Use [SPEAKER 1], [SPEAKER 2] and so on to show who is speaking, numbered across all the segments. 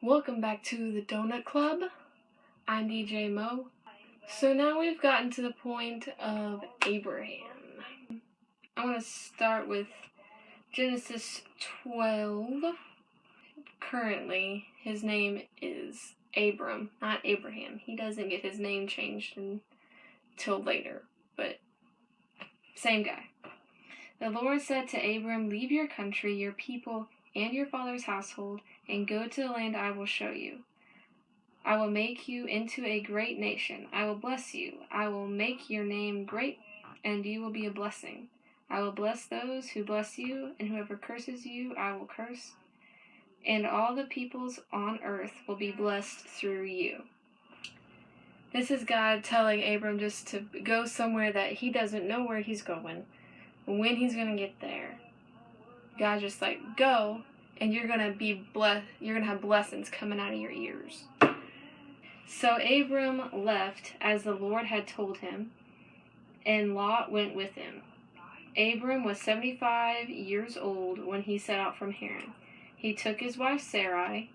[SPEAKER 1] Welcome back to the Donut Club. I'm DJ Mo. So now we've gotten to the point of Abraham. I want to start with Genesis 12. Currently, his name is Abram, not Abraham. He doesn't get his name changed until later, but same guy. The Lord said to Abram, "Leave your country, your people, and your father's household, and go to the land I will show you. I will make you into a great nation. I will bless you. I will make your name great, and you will be a blessing. I will bless those who bless you, and whoever curses you, I will curse. And all the peoples on earth will be blessed through you." This is God telling Abram just to go somewhere that he doesn't know where he's going, when he's going to get there. God's just like, go, and you're going to be blessed. You're going to have blessings coming out of your ears. So Abram left as the Lord had told him, and Lot went with him. Abram was 75 years old when he set out from Haran. He took his wife Sarai,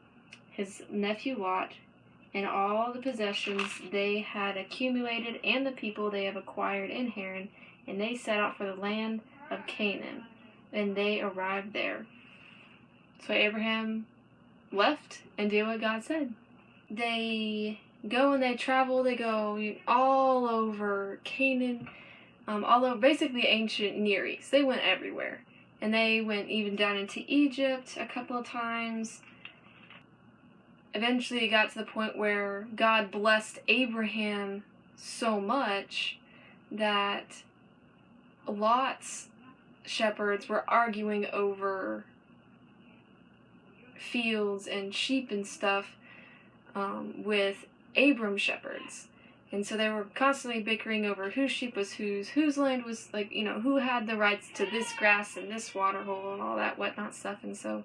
[SPEAKER 1] his nephew Lot, and all the possessions they had accumulated and the people they have acquired in Haran, and they set out for the land of Canaan, and they arrived there. So Abraham left and did what God said. They go and they travel. They go all over Canaan, all over basically ancient Near East. They went everywhere. And they went even down into Egypt a couple of times. Eventually it got to the point where God blessed Abraham so much that Lot's shepherds were arguing over fields and sheep and stuff with Abram's shepherds. And so they were constantly bickering over whose sheep was whose land was, like, who had the rights to this grass and this water hole and all that whatnot stuff. And so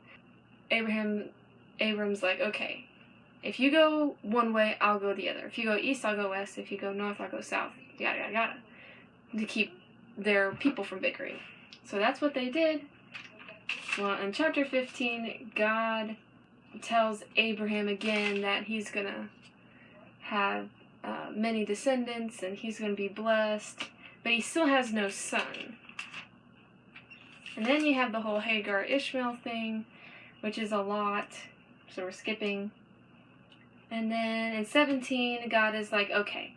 [SPEAKER 1] Abram's like, okay, if you go one way, I'll go the other. If you go east, I'll go west. If you go north, I'll go south. Yada, yada, yada. To keep their people from bickering. So that's what they did. Well, in chapter 15, God tells Abraham again that he's going to have many descendants and he's going to be blessed, but he still has no son. And then you have the whole Hagar-Ishmael thing, which is a lot, so we're skipping. And then in 17, God is like, okay,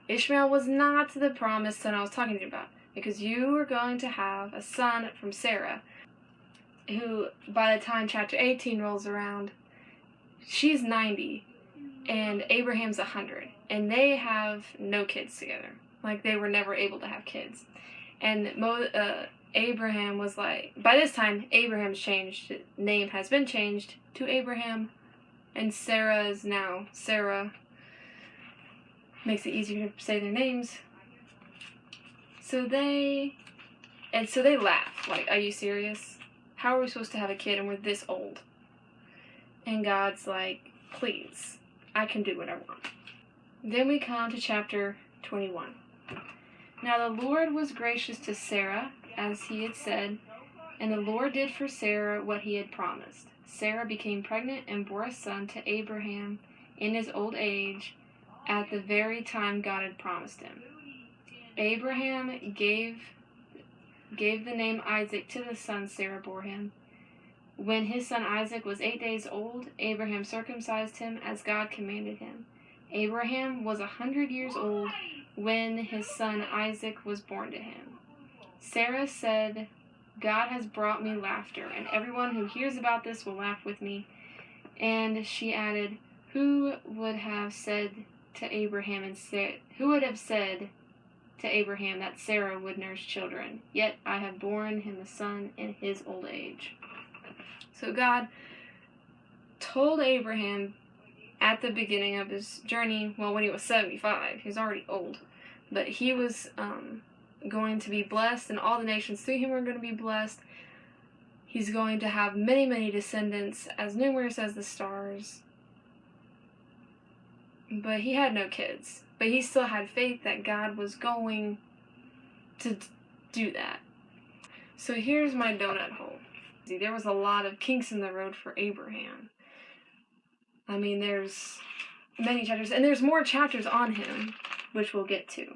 [SPEAKER 1] Ishmael was not the promised son I was talking to you about, because you are going to have a son from Sarah, who by the time chapter 18 rolls around, she's 90 and Abraham's 100, and they have no kids together. Like, they were never able to have kids. And Abraham was like, by this time Abraham's name has been changed to Abraham, and Sarah is now Sarah. Makes it easier to say their names. So they laugh, like, are you serious? How are we supposed to have a kid and we're this old? And God's like, please, I can do what I want. Then we come to chapter 21. Now the Lord was gracious to Sarah, as he had said, and the Lord did for Sarah what he had promised. Sarah became pregnant and bore a son to Abraham in his old age, at the very time God had promised him. Abraham gave the name Isaac to the son Sarah bore him. When his son Isaac was 8 days old, Abraham circumcised him as God commanded him. Abraham was 100 years old when his son Isaac was born to him. Sarah said, "God has brought me laughter, and everyone who hears about this will laugh with me." And she added, Who would have said to Abraham that Sarah would nurse children? Yet I have borne him a son in his old age. So God told Abraham at the beginning of his journey, well, when he was 75, he was already old, but he was going to be blessed, and all the nations through him are going to be blessed. He's going to have many, many descendants, as numerous as the stars. But he had no kids. But he still had faith that God was going to do that. So here's my donut hole. There was a lot of kinks in the road for Abraham. I mean, there's many chapters, and there's more chapters on him, which we'll get to.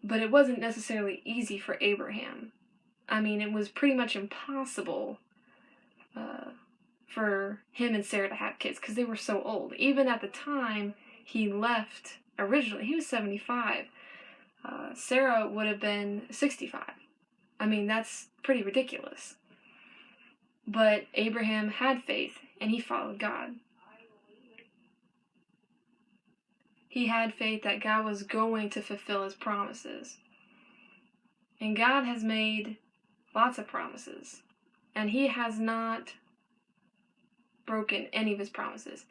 [SPEAKER 1] But it wasn't necessarily easy for Abraham. I mean, it was pretty much impossible for him and Sarah to have kids because they were so old. Even at the time he left originally, he was 75. Sarah would have been 65. I mean, that's pretty ridiculous. But Abraham had faith, and he followed God. He had faith that God was going to fulfill his promises. And God has made lots of promises. And he has not broken any of his promises.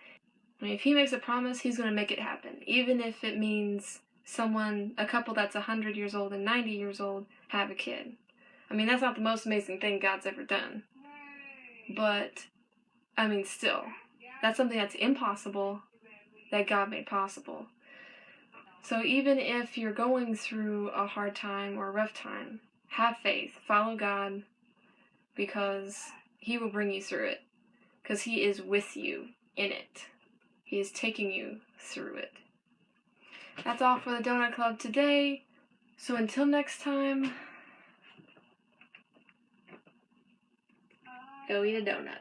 [SPEAKER 1] I mean, if he makes a promise, he's going to make it happen. Even if it means a couple that's 100 years old and 90 years old have a kid. I mean, that's not the most amazing thing God's ever done. But, I mean, still, that's something that's impossible that God made possible. So even if you're going through a hard time or a rough time, have faith, follow God, because he will bring you through it. Because he is with you in it. He is taking you through it. That's all for the Donut Club today. So until next time, go eat a donut.